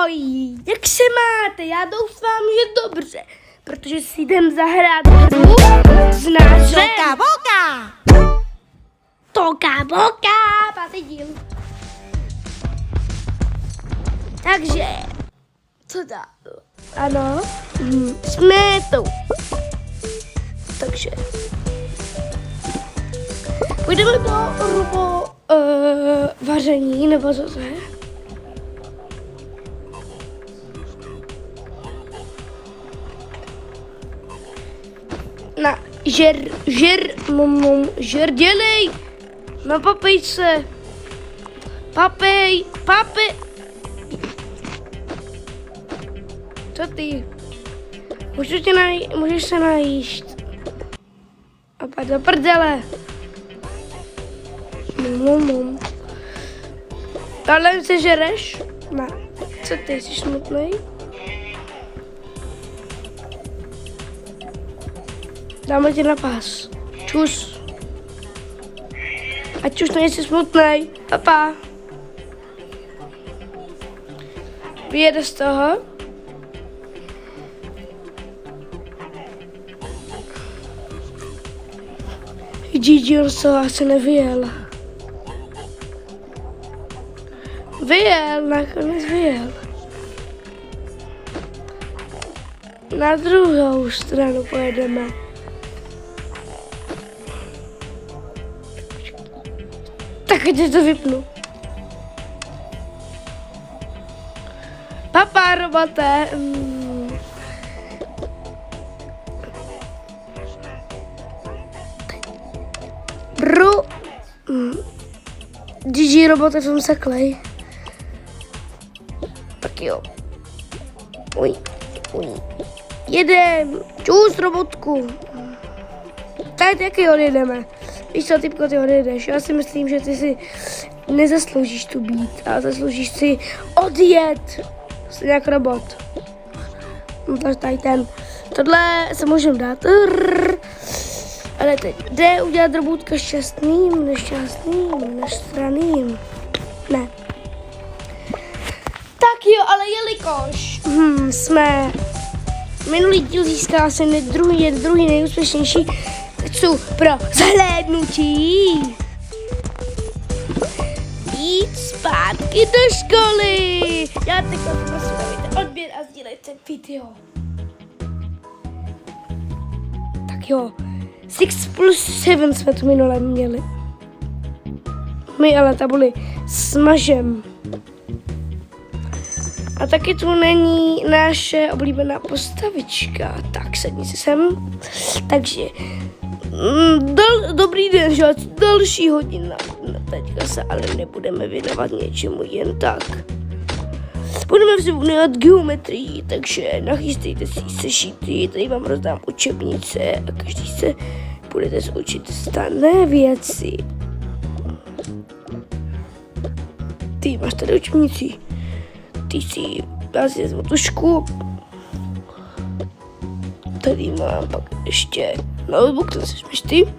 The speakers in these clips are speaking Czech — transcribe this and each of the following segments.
Ahoj, jak se máte? Já doufám, že dobře, protože si jdem zahrát hru s názvem Toka Boka! Toka Boka, pátý díl. Takže, co dál? Ano, jsme tu. Takže, půjdeme do rubo vaření, nebo co to je? Na žer, dělej, no papej se, papej, co ty, můžeš se najíst, a pak do prdele, ale se žereš, ne, co ty, jsi smutnej? Dáme ti na pás. Čus. Ať už to nejsi smutnej. Papa. Vyjede z toho. Gigi, on z toho asi nevyjel. Nakonec vyjel. Na druhou stranu pojedeme. Tak teď to vypnu. Papa, robote. Gigi, robote, jsem seklej. Tak jo. Uj. Jedem. Čus, robotku. Tady taky odjedeme. Víš co, typko, ty odjedeš. Já si myslím, že ty si nezasloužíš tu být, ale zasloužíš si odjet. Jsi nějak robot. No tak tady ten. Tohle se můžeme dát. Ale teď jde udělat robůtka šťastným, nešťastným, nestranným. Ne. Tak jo, ale jelikož jsme minulý díl získal asi druhý nejúspěšnější, jsou pro zhlédnutí jít zpátky do školy. Já teď prosím, dejte odběr a sdílejte video. Tak jo, 6+7 jsme tu minule měli. My ale tabuli smažem. A taky tu není naše oblíbená postavička. Tak sedni si sem. Takže dobrý den, že další hodina. No, teďka se ale nebudeme věnovat něčemu jen tak. Budeme se věnovat geometrii, takže nachystejte si sešity, tady vám rozdám učebnice a každý se budete učit stejné věci. Ty máš tady učebnici. Já si vezmu tušku. Tady mám pak ještě notebook, ten si vezmeš ty.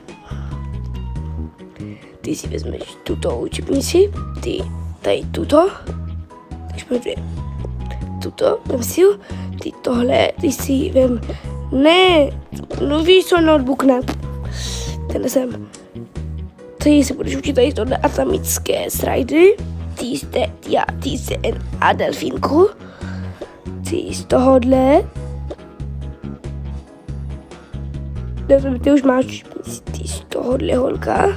Ty si vezmeš tuto učebnici, ty tady tuto. Takže máme dvě. Tuto, vem si ho. Ty tohle, ty si vem. Ne, no víš co, notebook ne. Tenhle jsem. Ty se budeš učit tady tohle atomické slidy. Ty jste a delfínku. Ty z tohohle. Ty už máš ty z tohohle holka.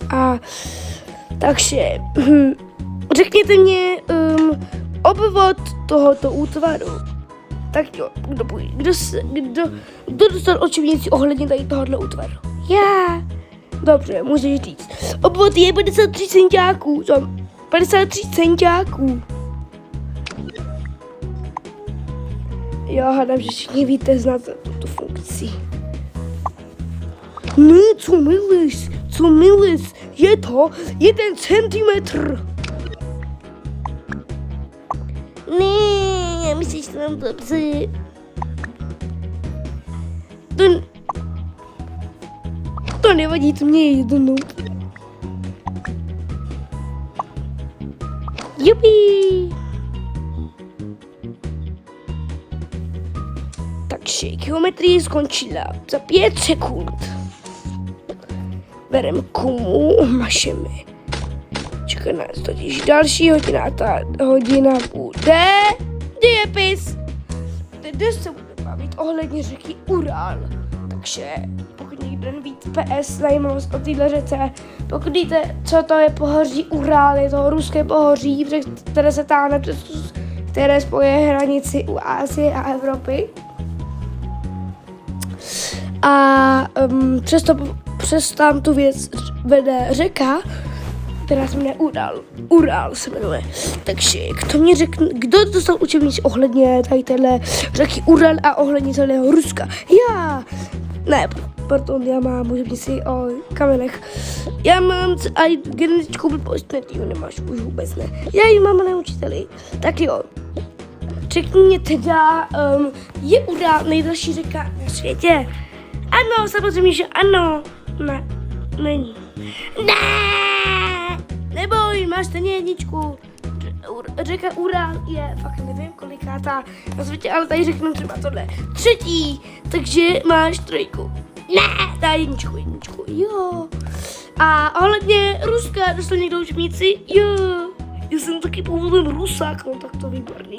A takže řekněte mě obvod tohoto útvaru. Tak jo, kdo dostal učebnici ohledně tady tohohle útvaru? Já. Dobře, můžeš říct. Obvod je 53 centiáků. 53 centiáků. Já hádám, že všichni víte znát tuto funkci. Ne, co milis, je to 1 centimetr. Ne, myslíš, že mám dobře. To nevadí, to mě je jedno. Jupi! Takže geometrie skončila za 5 sekund. Bereme komu, mašeme. Čeká nás totiž další hodina. Ta hodina bude dějepis. Dnes se bude bavit ohledně řeky Ural. Takže pokud někdo neví PS, zajímavost o této řece, pokud víte, co to je pohoří Ural, je to ruské pohoří, které se táhne které spojuje hranici u Asie a Evropy. A přes tam tu věc vede řeka, která se jmenuje Ural se jmenuje. Takže kdo mě řekne, kdo dostal učebnici ohledně tady téhle řeky Ural a ohledně celého Ruska? Já! Ne, pardon, já mám učebnici o kamenech. Já mám i genetickou blbost, ne, ty jo nemáš už vůbec, ne. Já ji mám na učiteli. Tak jo, řekni mě teda, je Ural nejdelší řeka na světě? Ano, samozřejmě, že ano. Ne, není. Ne! Neboj, máš stejně jedničku. Řeka Ural je, fakt nevím kolikátá na světě, ale tady řeknu třeba tohle. 3. takže máš 3. Ne, dá jedničku, jo. A ohledně Ruska, dostal někdo učebnici? Jo. Já jsem taky původem Rusák, no tak to výborný.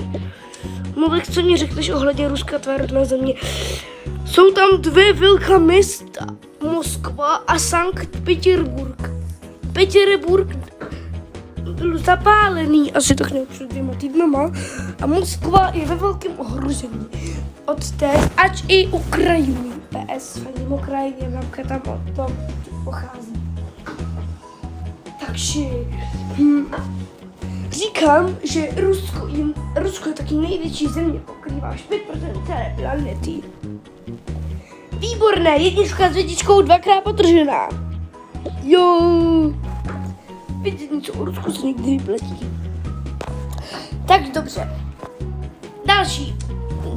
No tak co mi řekneš ohledně Ruska, tvá rodná země? Jsou tam 2 velká města, Moskva a Sankt Petersburg. Petersburg byl zapálený asi tak nějak před 2 týdnama a Moskva je ve velkém ohrožení. Od té, ač i Ukrajiny, PS, fandím Ukrajině, mamka tam od toho pochází. Takže říkám, že Rusko je taky největší země, pokrývá až 5% celé planety. Výborné, 1 s 2 dvakrát potržená. Jo. Víte něco o Rusku se někdy vyplatí. Tak dobře. Další.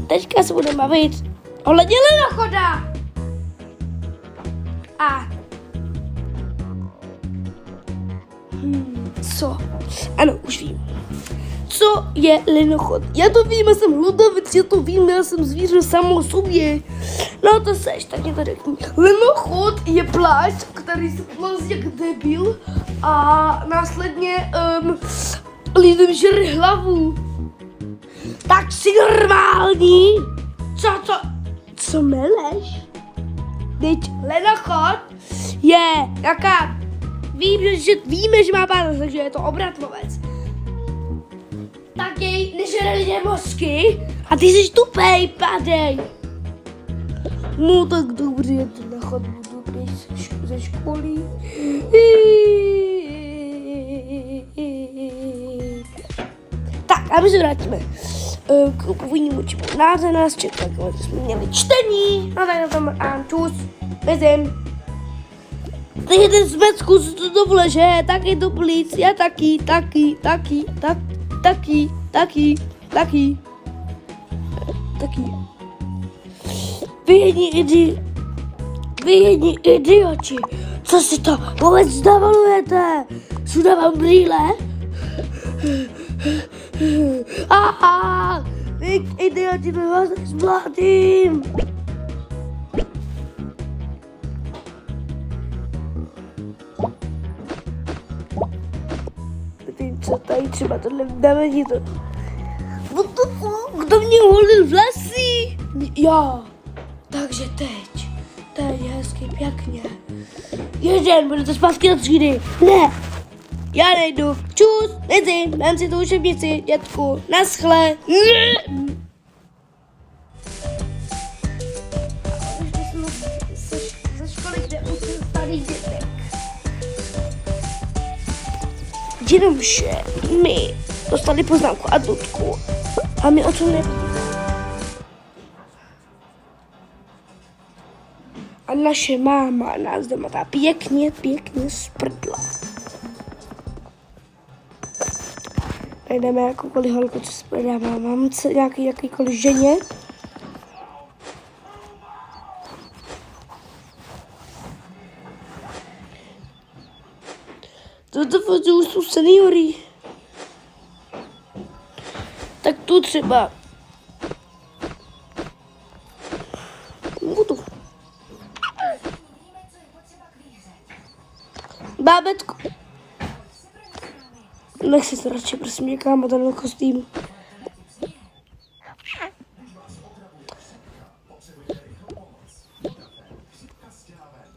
Teďka se budeme bavit ohledně lenochoda. A co? Ano, už vím. Co je lenochod? Já to vím, já jsem hlodavec, já to vím, já jsem zvíře samo o sobě. No to seš, tak mě to řekni. Lenochod je plášť, který se plazí jak debil a následně lidem žere hlavu. Tak si normální. Co meleš? Teď lenochod je jaká, víme, že má pán, takže je to obratlovec. Tak jej nežere lidé mozky a ty jsi tupej, padej. No tak dobře, já to na chodbu budu ze školy. Tak, a my se vrátíme k původnímu čemu. Náze nás čeká, když jsme měli čtení. No tak na tom čus, bezem. Ty jeden z Mecku si to dovole, že? Taky do plic, já taky. Vy jedni idioti, co si to vůbec dovolujete? Sudávám brýle? Aha, vy idioti, my vás zmlátím. Co tady třeba tohle dáme ti to. Kdo mě uholil vlasy? Já. Takže teď je hezky pěkně. Jeden, budete zpátky do třídy. Ne. Já nejdu. Čus, nejdi, dám si tu učebnici, dětku. Naschle. Ze školy, kde učím starý dětek. Jenomže my dostali poznámku a dudku a my o tom nevíme. A naše máma nás doma tá pěkně sprdla. Najdeme jakoukoliv holku, co sprdá mámce, jakýkoliv ženě. To už jsou seniory. Tak tu třeba. Bábetko. Nech si to radši, prosím, někam a ten kostým.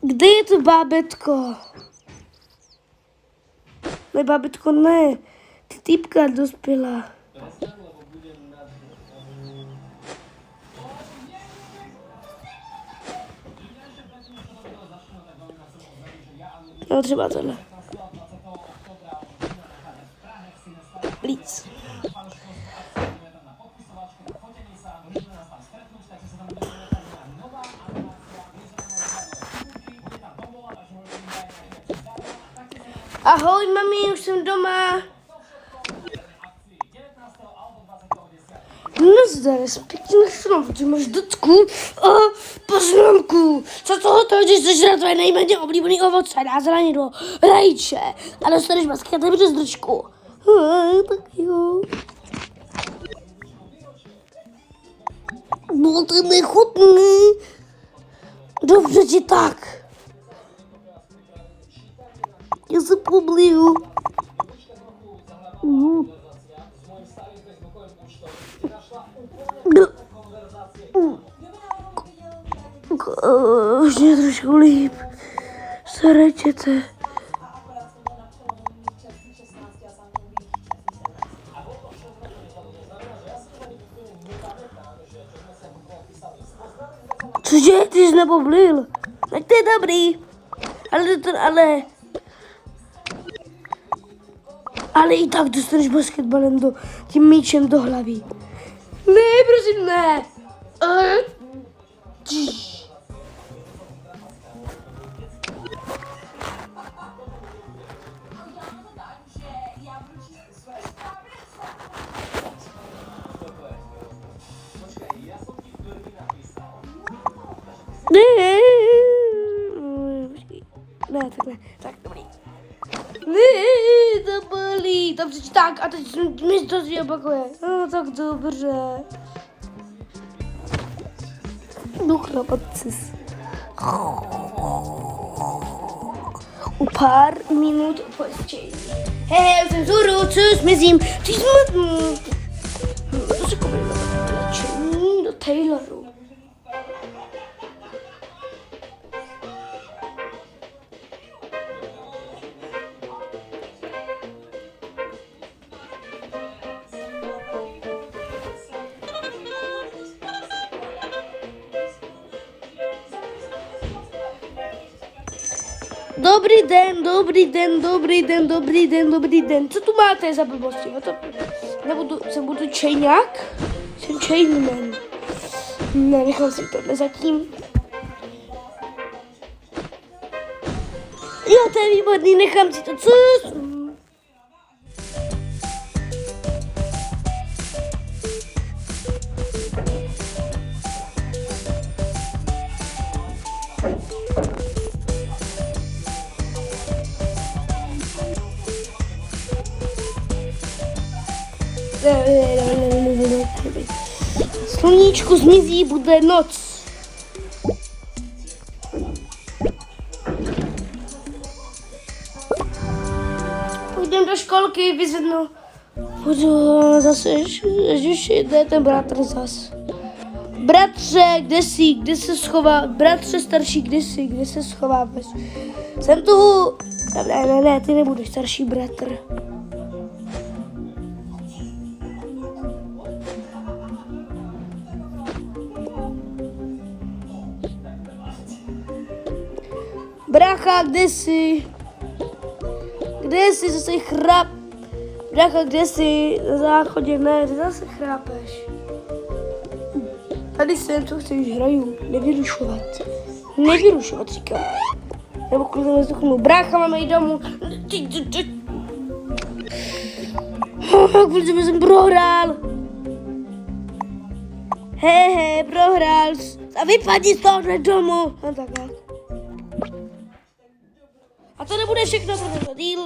Kde je to bábetko? Ne, bábetko, ne. Ty týpka dospěla. No třeba tohle. Líc. Ahoj, mami, už jsem doma. No zdar, pěkně nechám, protože máš dotku a poznámku. Co toho to, že jsi na tvoje nejméně oblíbený ovoce, dá zeleninu, rajče a dostaneš maskátem přes držku. Tak jo. Bylo to nechutný. Dobře ti tak. Já se pobliju. Už mě trošku líp. Sarečete. Cože, ty jsi nepoblil? Tak to je dobrý. Ale i tak dostaneš basketbalem tím míčem do hlavy. Ne, prosím, ne. Ne, tak ne. Tak, dobrý. Ne, to bolí. Dobře, tak a teď mi to si opakuje. No, tak dobře. Jdu chrapat si. U pár minut později. Hej, už jsem zůru, co zmizím. Ty smutný. To se koupím na oblečení do Tayloru. Dobrý den, dobrý den, dobrý den, dobrý den, dobrý den. Co tu máte za blbosti? Budu čejňák? Jsem čejnman. Ne, nechám si tohle zatím. Jo, to je výborný, nechám si to. Co? Sluníčko zmizí, bude noc. Půjdem do školky, vyzvednu. Půjdu zase, už jde ten bratr zas. Bratře, kde se schová? Bratře starší, kde se schováváš? Jsem tu. Ne, ty nebudeš starší bratr. Brácha, kde jsi? Kde jsi, zase chrap? Brácha, kde jsi? Na záchodě, ne, ty zase chrápeš. Tady jsem, co chceš, hraju. Nevyrušovat, říkám. Nebo klidně nezduchnu. Brácha, máme jít domů. Protože jsem prohrál. Prohrál. A vypadni z toho domů. No takhle. A to nebude všechno pro tento díl.